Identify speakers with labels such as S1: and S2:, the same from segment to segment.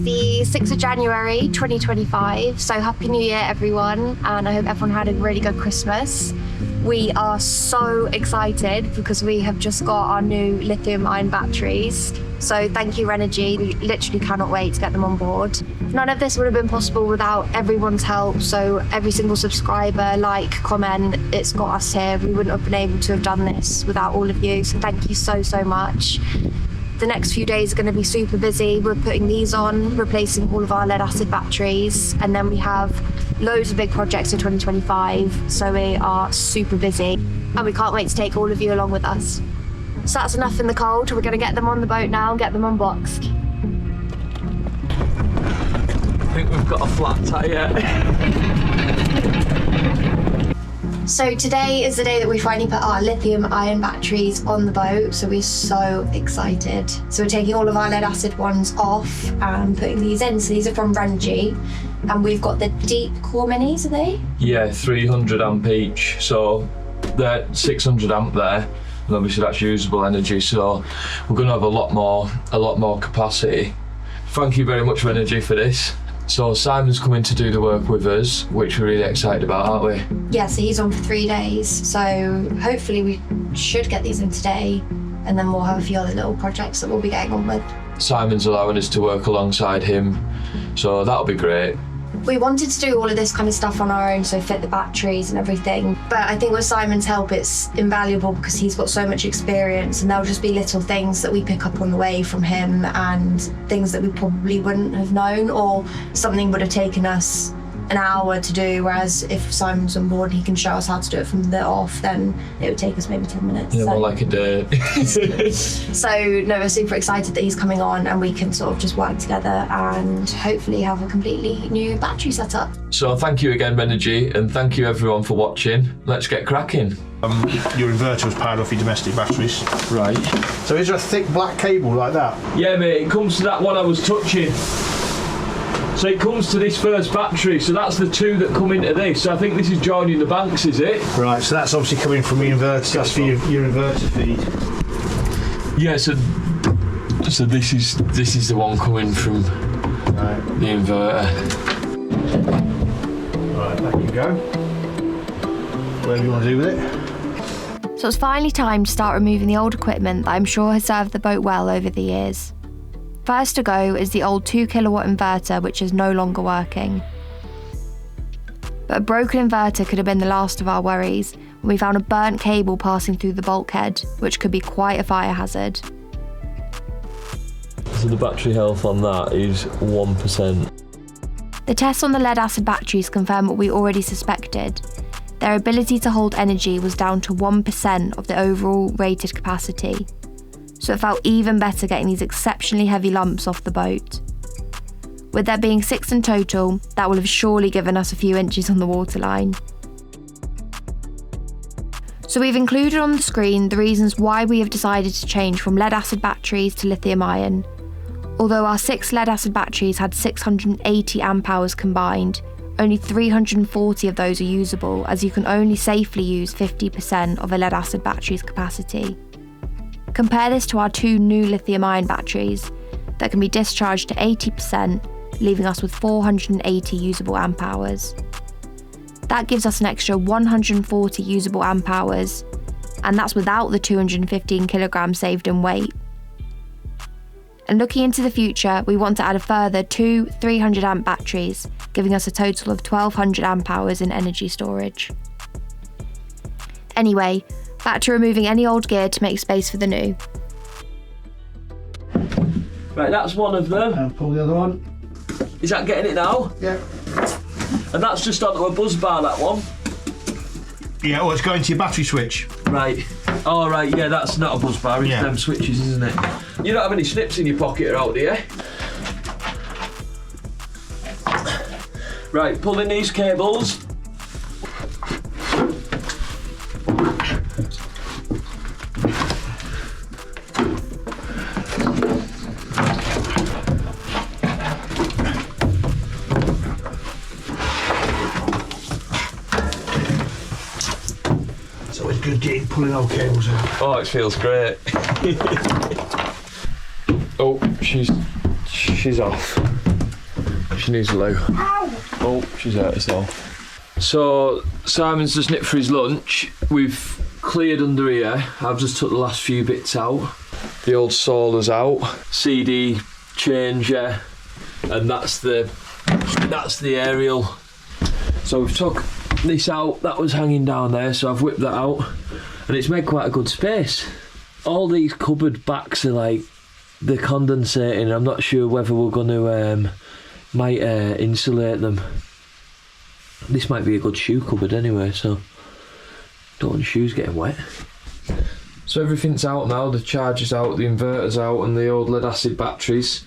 S1: the 6th of January 2025, so Happy New Year everyone, and I hope everyone had a really good Christmas. We are so excited because we have just got our new lithium ion batteries, so thank you RENOGY, we literally cannot wait to get them on board. None of this would have been possible without everyone's help, so every single subscriber, like, comment, it's got us here. We wouldn't have been able to have done this without all of you, so thank you so much. The next few days are going to be super busy. We're putting these on, replacing all of our lead acid batteries, and then we have loads of big projects in 2025, so we are super busy and we can't wait to take all of you along with us. So that's enough in the cold. We're going to get them on the boat now and get them unboxed.
S2: I think we've got a flat tyre.
S1: So today is the day that we finally put our lithium ion batteries on the boat, so we're so excited. So we're taking all of our lead acid ones off and putting these in. So these are from RENOGY, and we've got the deep core minis, are they?
S2: Yeah, 300 amp each, so they're 600 amp there, and obviously that's usable energy, so we're going to have a lot more capacity. Thank you very much RENOGY for this. So Simon's coming to do the work with us, which we're really excited about, aren't we?
S1: Yeah, so he's on for 3 days, so hopefully we should get these in today, and then we'll have a few other little projects that we'll be getting on with.
S2: Simon's allowing us to work alongside him, so that'll be great.
S1: We wanted to do all of this kind of stuff on our own, so fit the batteries and everything. But I think with Simon's help, it's invaluable because he's got so much experience, and there'll just be little things that we pick up on the way from him and things that we probably wouldn't have known, or something would have taken us an hour to do, whereas if Simon's on board, he can show us how to do it from the off, then it would take us maybe 10 minutes.
S2: Yeah, more like a day.
S1: So no, we're super excited that he's coming on and we can sort of just work together and hopefully have a completely new battery setup.
S2: So thank you again RENOGY, and thank you everyone for watching. Let's get cracking.
S3: Your inverter was powered off your domestic batteries.
S2: Right.
S3: So is there a thick black cable like that?
S2: Yeah mate, it comes to that one I was touching. So it comes to this first battery, so that's the two that come into this. So I think this is joining the banks, is it?
S3: Right, so that's obviously coming from your inverter, that's for your inverter feed.
S2: Yeah, so this is the one coming from the inverter.
S3: Right, there you go. Whatever you want to do with it.
S1: So it's finally time to start removing the old equipment that I'm sure has served the boat well over the years. First to go is the old 2 kilowatt inverter, which is no longer working. But a broken inverter could have been the last of our worries when we found a burnt cable passing through the bulkhead, which could be quite a fire hazard.
S2: So the battery health on that is 1%.
S1: The tests on the lead acid batteries confirm what we already suspected. Their ability to hold energy was down to 1% of the overall rated capacity. So it felt even better getting these exceptionally heavy lumps off the boat. With there being 6 in total, that will have surely given us a few inches on the waterline. So we've included on the screen the reasons why we have decided to change from lead acid batteries to lithium ion. Although our 6 lead acid batteries had 680 amp hours combined, only 340 of those are usable, as you can only safely use 50% of a lead acid battery's capacity. Compare this to our 2 new lithium ion batteries that can be discharged to 80%, leaving us with 480 usable amp hours. That gives us an extra 140 usable amp hours, and that's without the 215 kilograms saved in weight. And looking into the future, we want to add a further 2 300 amp batteries, giving us a total of 1200 amp hours in energy storage. Anyway, back to removing any old gear to make space for the new.
S2: Right, that's one of them.
S3: And pull the other one.
S2: Is that getting it now?
S3: Yeah.
S2: And that's just onto a buzz bar, that one?
S3: Yeah, well, it's going to your battery switch.
S2: Right. Oh, right, yeah, that's not a buzz bar, it's them switches, isn't it? You don't have any snips in your pocket or out, do you? Right, pull in these cables.
S3: It's always good getting pulling old cables out.
S2: Oh, it feels great. Oh, she's off. she needs a loo. Oh, she's hurt herself. So Simon's just nipped for his lunch. We've cleared under here. I've just took the last few bits out. The old solar's out. CD changer, and that's the aerial. So we've took this out. That was hanging down there, so I've whipped that out, and it's made quite a good space. All these cupboard backs are like, they're condensating. I'm not sure whether we're going to might insulate them. This might be a good shoe cupboard anyway, so don't want shoes getting wet. So everything's out now. The charger's out, the inverter's out, and the old lead acid batteries.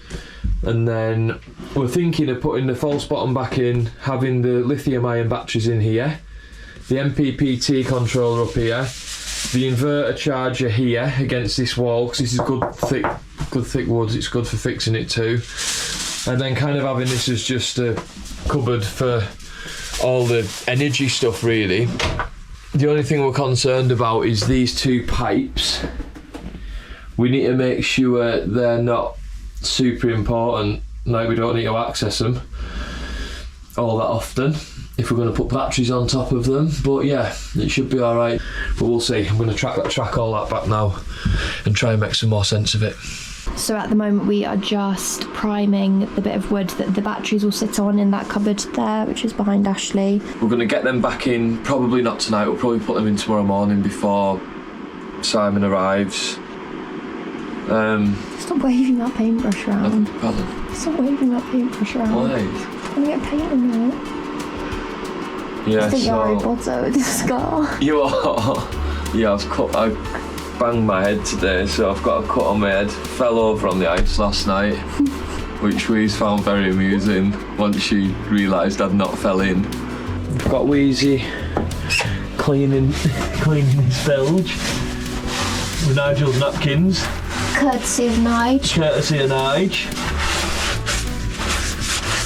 S2: And then we're thinking of putting the false bottom back in, having the lithium ion batteries in here, the MPPT controller up here, the inverter charger here against this wall, because this is good thick wood. It's good for fixing it too. And then kind of having this as just a cupboard for all the energy stuff really. The only thing we're concerned about is these two pipes. We need to make sure they're not super important, like we don't need to access them all that often if we're going to put batteries on top of them. But yeah, it should be alright, but we'll see. I'm going to track all that back now and try and make some more sense of it.
S1: So at the moment we are just priming the bit of wood that the batteries will sit on in that cupboard there, which is behind Ashley.
S2: We're going to get them back in, probably not tonight. We'll probably put them in tomorrow morning before Simon arrives.
S1: Stop waving that paintbrush around.
S2: Pardon?
S1: Stop waving that paintbrush around.
S2: Why?
S1: I'm gonna get paint on it.
S2: Yeah,
S1: I think
S2: so...
S1: you're Harry Potter with this scar.
S2: You are? Yeah, I banged my head today, so I've got a cut on my head. Fell over on the ice last night, which we found very amusing once she realised I'd not fell in. We've got Wheezy cleaning his bilge with Nigel's napkins.
S1: Courtesy of Nige.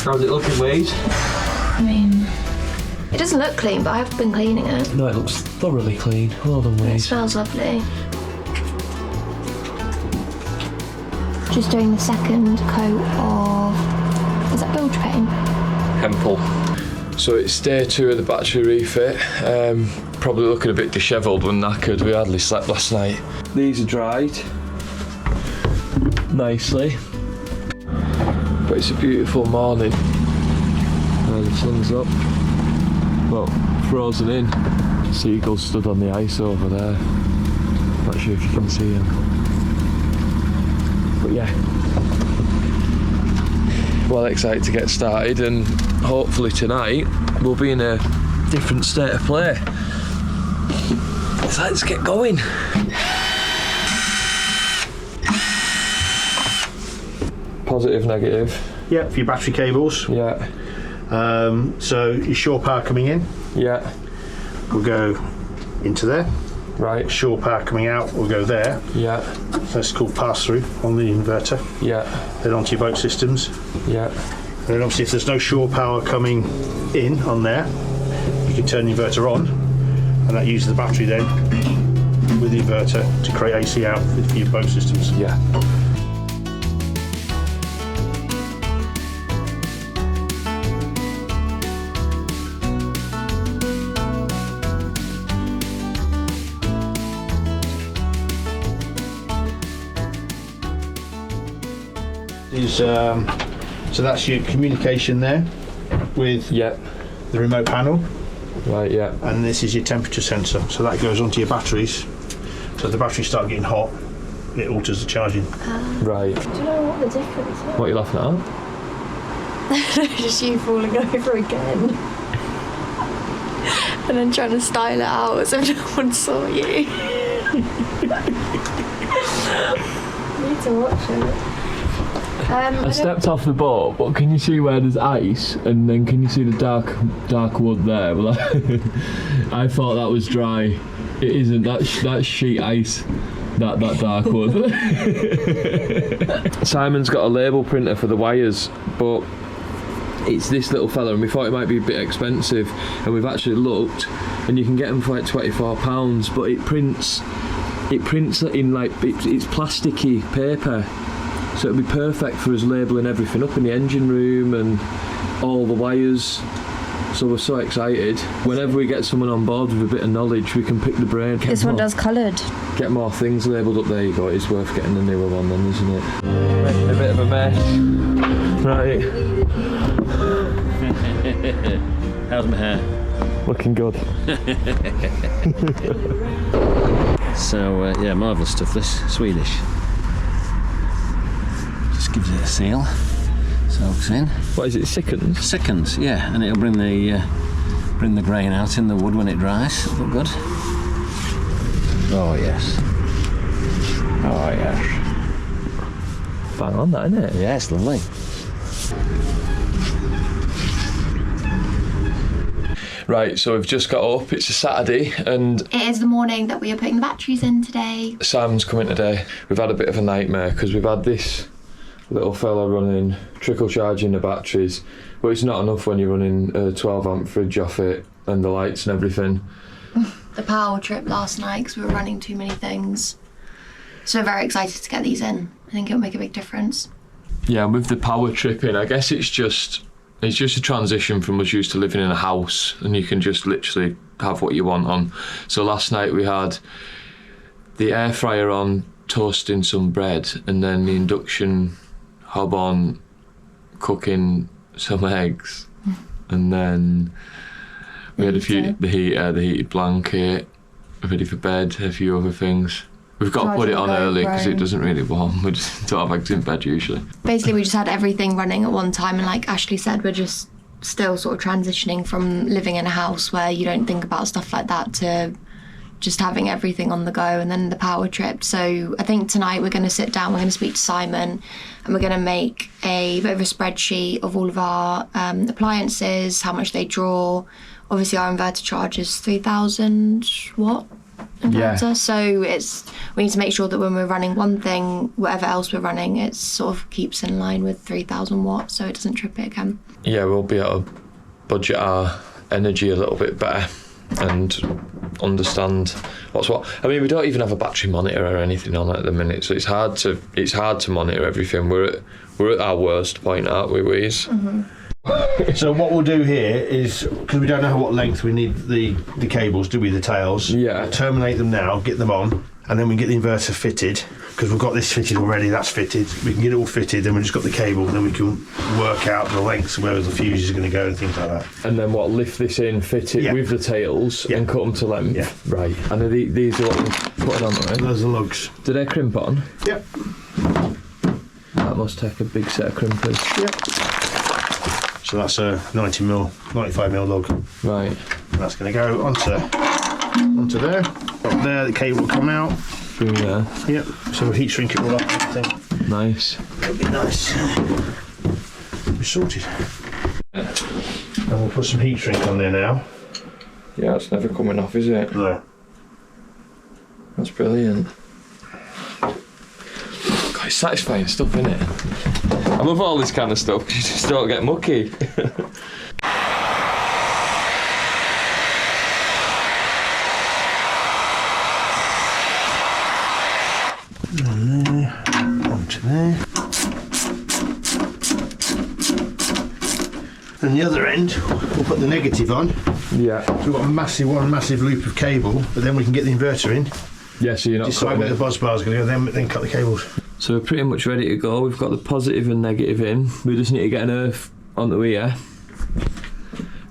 S2: How's it looking, Wheeze?
S1: I mean, it doesn't look clean, but I've been cleaning it.
S2: No, it looks thoroughly clean. Well done,
S1: It
S2: Wheeze.
S1: smells lovely. Just doing the second coat of, is that bilge paint?
S2: Hempel. So it's day 2 of the battery refit. Probably looking a bit dishevelled and knackered. We hardly slept last night. These are dried nicely, but it's a beautiful morning. The sun's up, well, frozen in. Seagulls stood on the ice over there. Not sure if you can see them, but yeah, well excited to get started, and hopefully tonight we'll be in a different state of play. So let's get going. Positive, negative.
S3: Yeah, for your battery cables.
S2: Yeah.
S3: So your shore power coming in
S2: Yeah.
S3: will go into there.
S2: Right.
S3: Shore power coming out will go there.
S2: Yeah.
S3: So that's called pass through on the inverter.
S2: Yeah.
S3: Then onto your boat systems.
S2: Yeah.
S3: And then obviously if there's no shore power coming in on there, you can turn the inverter on, and that uses the battery then with the inverter to create AC out for your boat systems.
S2: Yeah.
S3: So that's your communication there with
S2: Yeah.
S3: the remote panel,
S2: Right. Yeah.
S3: and this is your temperature sensor. So that goes onto your batteries. So if the batteries start getting hot, it alters the charging.
S2: Right.
S1: Do you know what the difference is?
S2: What are you laughing at?
S1: Just you falling over again. And then trying to style it out so no one saw you. Need to watch it.
S2: I stepped off the boat, but can you see where there's ice? And then can you see the dark wood there? Well, I thought that was dry. It isn't. That's sheet ice. That dark wood. Simon's got a label printer for the wires, but it's this little fella, and we thought it might be a bit expensive. And we've actually looked, and you can get them for like £24, but it prints in like it's plasticky paper. So it'll be perfect for us labelling everything up in the engine room and all the wires. So we're so excited. Whenever we get someone on board with a bit of knowledge, we can pick the brain.
S1: This one does coloured.
S2: Get more things labelled up. There you go. It's worth getting the newer one then, isn't it? A bit of a mess. Right.
S4: How's my hair?
S2: Looking good.
S4: So, yeah, marvellous stuff, this. Swedish. Just gives it a seal. Soaks in.
S2: What is it, seconds?
S4: Seconds, yeah, and it'll bring the grain out in the wood when it dries. Look good. Oh, yes. Oh, yes.
S2: Bang on that, isn't it?
S4: Yeah, it's lovely.
S2: Right, so we've just got up. It's a Saturday and
S1: It is the morning that we are putting the batteries in today.
S2: Sam's coming today. We've had a bit of a nightmare because we've had this little fella running, trickle charging the batteries, but it's not enough when you're running a 12 amp fridge off it and the lights and everything.
S1: The power trip last night because we were running too many things. So we're very excited to get these in. I think it'll make a big difference.
S2: Yeah, with the power tripping, I guess it's just a transition from us used to living in a house and you can just literally have what you want on. So last night we had the air fryer on toasting some bread and then the induction hob on cooking some eggs and then we had the heated blanket ready for bed, a few other things. We've got to put it on early because it doesn't really warm. We just don't have eggs in bed usually.
S1: Basically, we just had everything running at one time, and like Ashley said, we're just still sort of transitioning from living in a house where you don't think about stuff like that to just having everything on the go, and then the power trip. So I think tonight we're going to sit down, we're going to speak to Simon, and we're going to make a bit of a spreadsheet of all of our appliances, how much they draw. Obviously, our inverter charges 3,000 watt. Inverter.
S2: Yeah.
S1: So we need to make sure that when we're running one thing, whatever else we're running, it sort of keeps in line with 3,000 watts, so it doesn't trip it again.
S2: Yeah, we'll be able to budget our energy a little bit better and understand what's what. I mean, we don't even have a battery monitor or anything on at the minute, so it's hard to monitor everything. We're at our worst point, aren't we, Weeze?
S1: Mm-hmm.
S3: So what we'll do here is, because we don't know what length we need the cables, do we, the tails?
S2: Yeah.
S3: Terminate them now, get them on, and then we get the inverter fitted, because we've got this fitted already, that's fitted. We can get it all fitted, then we've just got the cable, and then we can work out the lengths, where the fuses are going to go and things like that.
S2: And then lift this in, fit it with the tails and cut them to length?
S3: Yeah.
S2: Right. And these are what we're putting on, right?
S3: Those are lugs.
S2: Do they crimp on?
S3: Yep.
S2: That must take a big set of crimpers.
S3: Yep. So that's a 95mm lug.
S2: Right.
S3: And that's going to go onto there. Up there, the cable will come out.
S2: Through there.
S3: Yep. So we'll heat shrink it all up, I think.
S2: Nice.
S3: It'll be nice. We're sorted. And we'll put some heat shrink on there now.
S2: Yeah, it's never coming off, is it?
S3: No.
S2: That's brilliant. God, it's satisfying stuff, isn't it? I love all this kind of stuff because you just don't get mucky.
S3: And there, onto there. And the other end, we'll put the negative on.
S2: Yeah.
S3: So we've got one massive loop of cable, but then we can get the inverter in.
S2: Yeah, so you're not
S3: Decide where the buzz bar is going to go, then cut the cables.
S2: So we're pretty much ready to go. We've got the positive and negative in. We just need to get an earth onto here,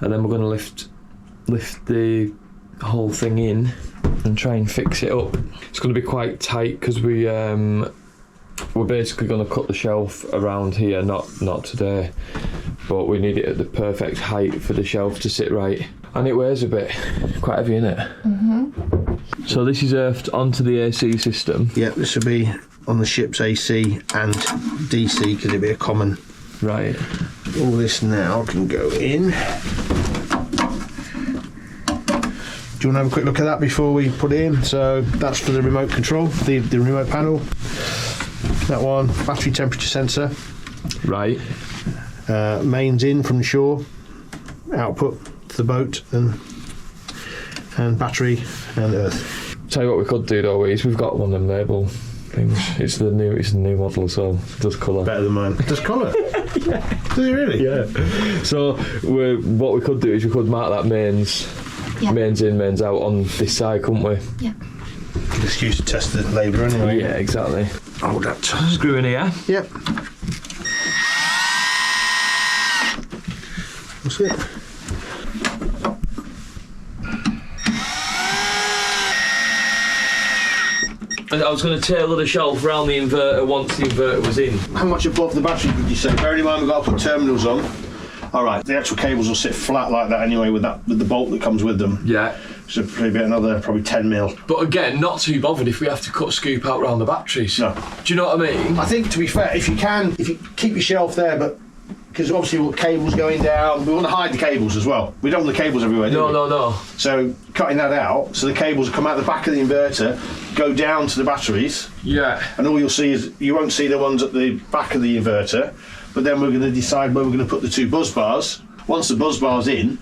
S2: and then we're going to lift the whole thing in and try and fix it up. It's going to be quite tight because we're basically going to cut the shelf around here. Not today, but we need it at the perfect height for the shelf to sit right. And it weighs a bit, quite heavy, isn't it? Mm-hmm. So this is earthed onto the AC system.
S3: Yeah, this will be on the ship's AC and DC because it'll be a common.
S2: Right.
S3: All this now can go in. Do you want to have a quick look at that before we put it in? So that's for the remote control, the remote panel. That one, battery temperature sensor.
S2: Right.
S3: Mains in from the shore, output to the boat, and battery and earth.
S2: Tell you what we could do though is we've got one of them label things. It's the new model, so it does colour.
S3: Better than mine. It does colour? Yeah. Does it really?
S2: Yeah. So what we could do is we could mark that mains in, mains out on this side, couldn't we?
S1: Yeah.
S3: Good excuse to test the labour anyway.
S2: Yeah, exactly.
S3: Hold that.
S2: Screw in here.
S3: Yep. That's it.
S2: I was going to tailor the shelf around the inverter once the inverter was in.
S3: How much above the battery would you say? Bearing in mind we've got to put terminals on. All right, the actual cables will sit flat like that anyway with the bolt that comes with them.
S2: Yeah.
S3: So probably 10 mil.
S2: But again, not too bothered if we have to cut scoop out round the batteries.
S3: No.
S2: Do you know what I mean?
S3: I think, to be fair, if you keep your shelf there, but because obviously we've got cables going down, we want to hide the cables as well. We don't want the cables everywhere, do we?
S2: No.
S3: So cutting that out, so the cables come out the back of the inverter, go down to the batteries.
S2: Yeah.
S3: And all you'll see is, you won't see the ones at the back of the inverter, but then we're going to decide where we're going to put the 2 buzz bars. Once the buzz bar's in,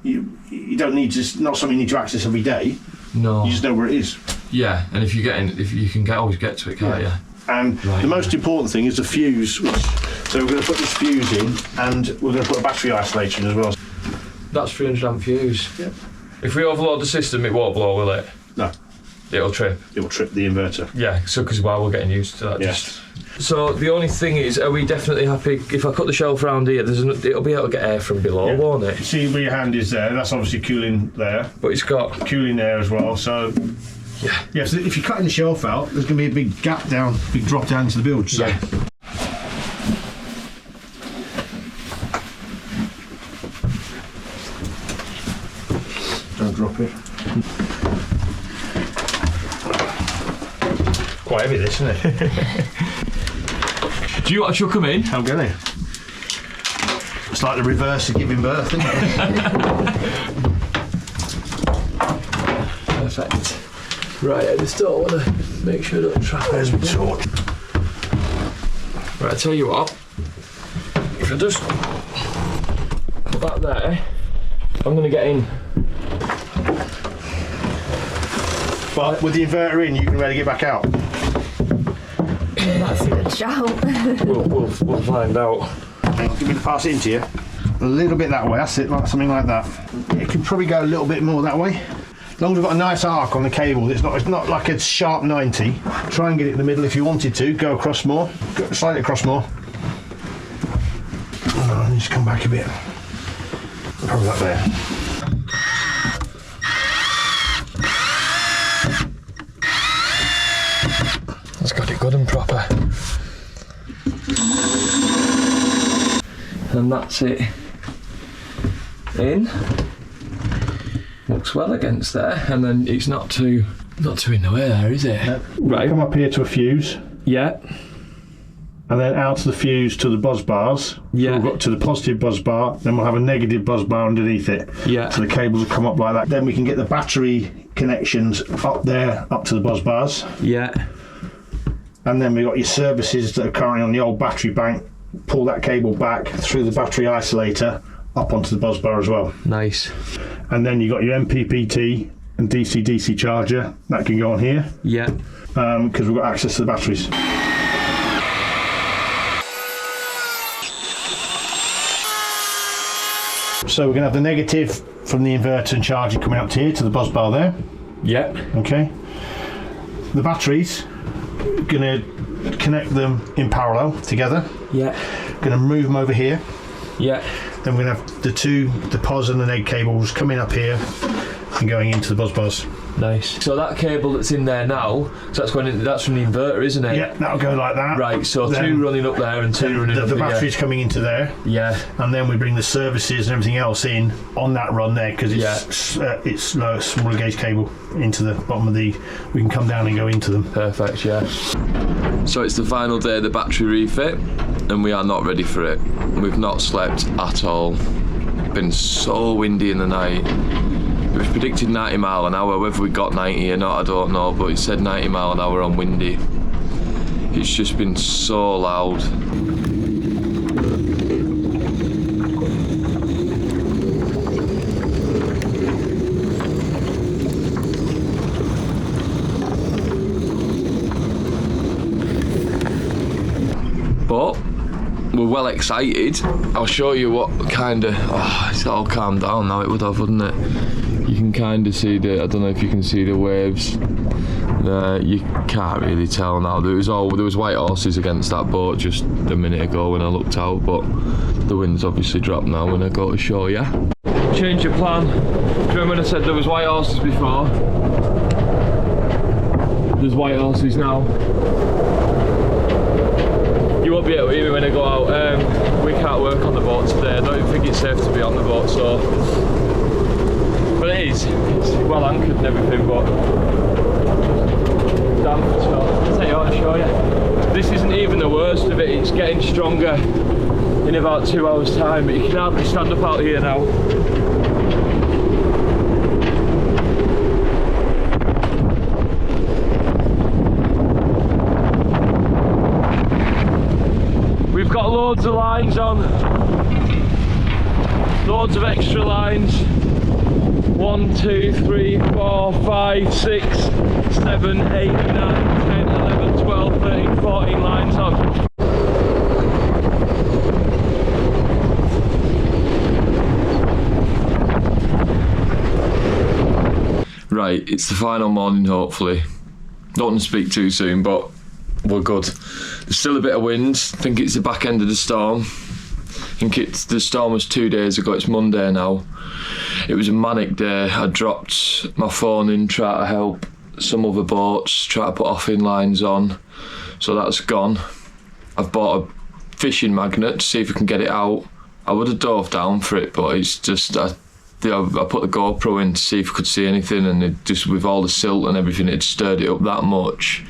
S3: you don't need to, not something you need to access every day.
S2: No.
S3: You just know where it is.
S2: Yeah, and if you can always get to it, can't you?
S3: And the most important thing is the fuse. So we're going to put this fuse in, and we're going to put a battery isolator in as well.
S2: That's 300 amp fuse.
S3: Yep.
S2: If we overload the system, it won't blow, will it?
S3: No.
S2: It'll trip.
S3: It will trip the inverter.
S2: Yeah, so because we're getting used to that.
S3: Yes.
S2: So the only thing is, are we definitely happy if I cut the shelf round here? It'll be able to get air from below, won't it?
S3: See where your hand is there. That's obviously cooling there.
S2: But it's got
S3: Cooling there as well. So yeah. So if you're cutting the shelf out, there's going to be a big gap down, big drop down into the bilge. So.
S2: Yeah.
S3: Don't drop it. Quite heavy, this, isn't it?
S2: Do you want to chuck them in?
S3: I'm going to. It's like the reverse of giving birth, isn't it?
S2: Perfect. Right, I just don't want to make sure I don't trap it.
S3: There's my torch.
S2: Right, I tell you what. If I just put that there, I'm going to get in.
S3: But with the inverter in, you can really get back out.
S1: That's a good shout.
S2: We'll find out.
S3: Give me to pass it into you. A little bit that way, that's it, like something like that. It could probably go a little bit more that way. As long as we've got a nice arc on the cable, it's not like a sharp 90. Try and get it in the middle if you wanted to. Go across more. Slide it across more. And just come back a bit. Probably like there.
S2: That's got it good and proper. And that's it in. Looks well against there, and then it's not too in the way there, is it?
S3: Yep. Right. Come up here to a fuse.
S2: Yeah.
S3: And then out to the fuse to the buzz bars.
S2: Yeah.
S3: So we've got to the positive buzz bar, then we'll have a negative buzz bar underneath it.
S2: Yeah.
S3: So the cables will come up like that. Then we can get the battery connections up there, up to the buzz bars.
S2: Yeah.
S3: And then we've got your services that are currently on the old battery bank. Pull that cable back through the battery isolator up onto the buzz bar as well.
S2: Nice.
S3: And then you've got your MPPT and DC-DC charger. That can go on here.
S2: Yeah.
S3: Because we've got access to the batteries. So we're going to have the negative from the inverter and charging coming up to here to the buzz bar there.
S2: Yeah.
S3: Okay. The batteries, going to connect them in parallel together.
S2: Yeah.
S3: Going to move them over here.
S2: Yeah.
S3: Then we're going to have the POS and the neg cables coming up here and going into the buzz bars.
S2: Nice. So that cable that's in there now, so that's that's from the inverter, isn't it?
S3: Yeah, that'll go like that.
S2: Right, so
S3: Then
S2: 2 running up there and 2 running up
S3: the
S2: here.
S3: battery's coming into there.
S2: Yeah.
S3: And then we bring the services and everything else in on that run there because it's smaller gauge cable into the bottom of the. We can come down and go into them.
S2: Perfect, yeah. So it's the final day of the battery refit, and we are not ready for it. We've not slept at all. It's been so windy in the night. It was predicted 90 mile an hour. Whether we got 90 or not, I don't know, but it said 90 mile an hour on windy. It's just been so loud. well excited. I'll show you what kind of, it's all calmed down now, it would have, wouldn't it? You can kind of see the, I don't know if you can see the waves there. You can't really tell now. There was white horses against that boat just a minute ago when I looked out, but the wind's obviously dropped now when I go to shore, yeah? Change your plan. Do you remember when I said there was white horses before? There's white horses now. You won't be able to hear me when I go out. We can't work on the boat today. I don't even think it's safe to be on the boat, so. But it is. It's well anchored and everything, but damp. So I'll take you out and show you. This isn't even the worst of it. It's getting stronger in about 2 hours' time, but you can hardly stand up out here now. We've got loads of lines on, loads of extra lines. 1, 2, 3, 4, 5, 6, 7, 8, 9, 10, 11, 12, 13, 14 lines on. Right, it's the final morning hopefully. Don't want to speak too soon, but we're good. There's still a bit of wind. I think it's the back end of the storm. I think the storm was 2 days ago, it's Monday now. It was a manic day. I dropped my phone in, trying to help some other boats, try to put offing lines on. So that's gone. I've bought a fishing magnet to see if I can get it out. I would have dove down for it, but it's just, I put the GoPro in to see if I could see anything, and it just, with all the silt and everything, it stirred it up that much.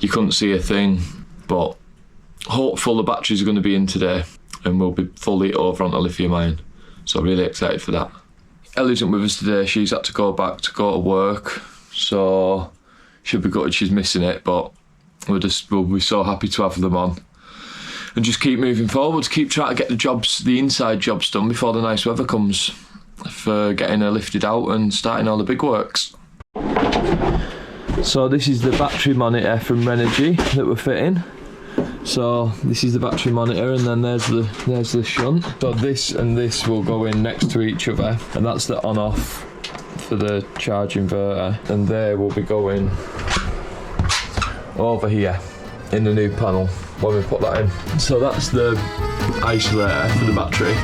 S2: You couldn't see a thing, but hopeful the batteries are going to be in today and we'll be fully over onto lithium ion. So really excited for that. Ellie isn't with us today. She's had to go back to go to work, so she'll be gutted she's missing it, but we'll be so happy to have them on and just keep moving forward, keep trying to get the inside jobs done before the nice weather comes, for getting her lifted out and starting all the big works. So this is the battery monitor from RENOGY that we're fitting. So this is the battery monitor, and then there's the shunt. So this and this will go in next to each other, and that's the on-off for the charge inverter, and they will be going over here in the new panel when we put that in. So that's the isolator for the battery.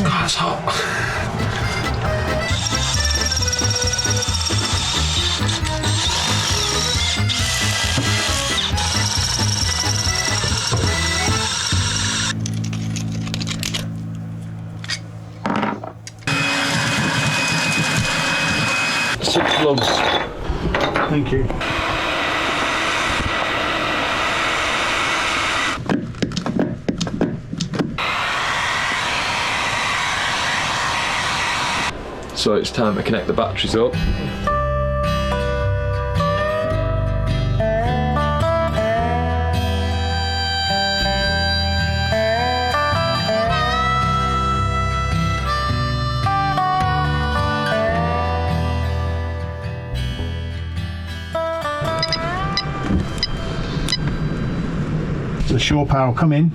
S2: That's hot. Six plugs.
S3: Thank you.
S2: So it's time to connect the batteries up.
S3: The shore power will come in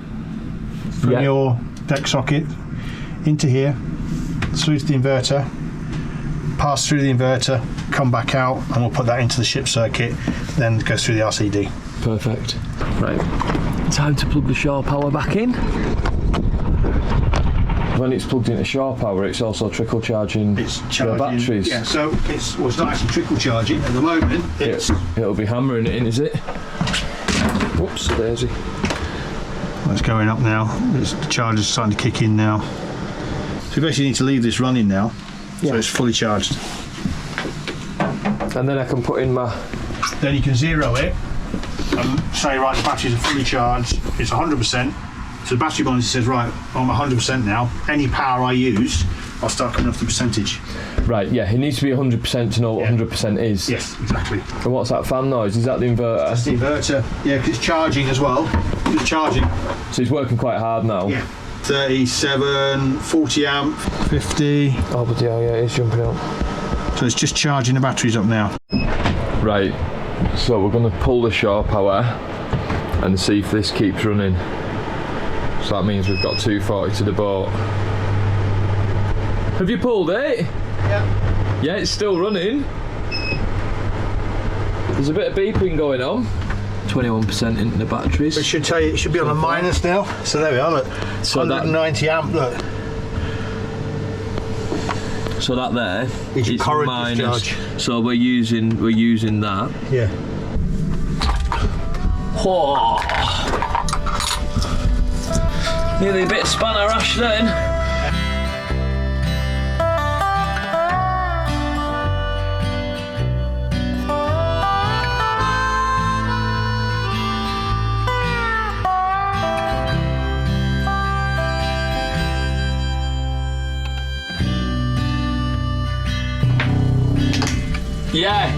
S3: from your deck socket into here, through to the inverter, pass through the inverter, come back out, and we'll put that into the ship circuit, then go through the RCD.
S2: Perfect. Right, time to plug the shore power back in. When it's plugged into shore power, it's also trickle charging the batteries.
S3: Yeah, so it's not actually trickle charging at the moment.
S2: It'll be hammering it in, is it? Whoops, daisy.
S3: Well, it's going up now. The charger's starting to kick in now. So we basically need to leave this running now, so it's fully charged.
S2: And then I can put in my...
S3: Then you can zero it and say, right, the batteries are fully charged, it's 100%. So the battery monitor says, right, I'm 100% now. Any power I use I'll start coming off the percentage.
S2: Right, yeah, it needs to be 100% to know what 100% is.
S3: Yes, exactly.
S2: And what's that fan noise? Is that the inverter?
S3: That's the inverter. Yeah, because it's charging as well. It's charging.
S2: So it's working quite hard now.
S3: Yeah. 37, 40 amp, 50.
S2: Oh, but yeah, it's jumping up.
S3: So it's just charging the batteries up now.
S2: Right, so we're going to pull the shore power and see if this keeps running. So that means we've got 240 to the boat. Have you pulled it?
S3: Yeah.
S2: Yeah, it's still running. There's a bit of beeping going on. 21% into the batteries.
S3: It should tell you, it should be on a minus now. So there we are, look.
S2: So
S3: 190 amp, look.
S2: So that there
S3: is your current
S2: minus.
S3: discharge.
S2: So we're using that.
S3: Yeah.
S2: Whoa. Nearly a bit of spanner rash then. Yeah.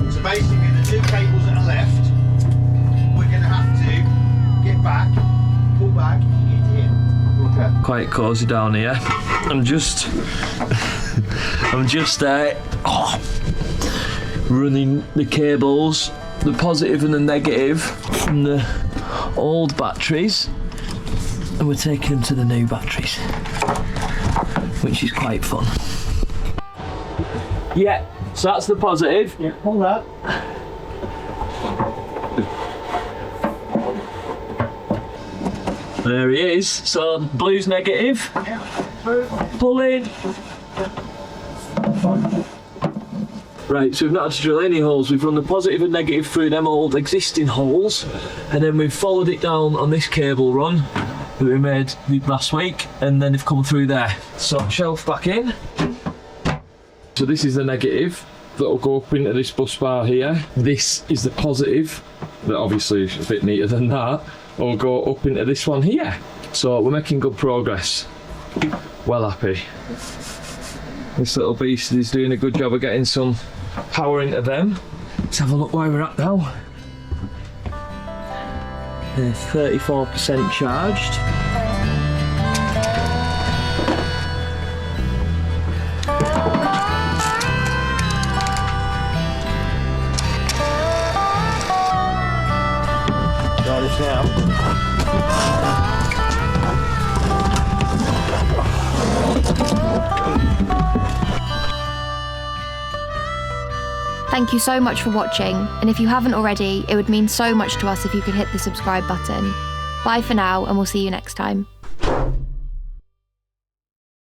S3: So basically the two cables that are left, we're going to have to get back, pull back, and get in. Okay.
S2: Quite cosy down here. I'm just running the cables, the positive and the negative from the old batteries, and we're taking them to the new batteries, which is quite fun. Yeah, so that's the positive.
S3: Yeah, pull that.
S2: There he is. So blue's negative. Pull in. Right, so we've not had to drill any holes. We've run the positive and negative through them old existing holes, and then we've followed it down on this cable run that we made last week, and then they've come through there. So shelf back in. So this is the negative that will go up into this bus bar here. This is the positive that obviously is a bit neater than that. Will go up into this one here. So we're making good progress. Well happy. This little beast is doing a good job of getting some power into them. Let's have a look where we're at now. They're 34% charged.
S1: Thank you so much for watching, and if you haven't already, it would mean so much to us if you could hit the subscribe button. Bye for now, and we'll see you next time.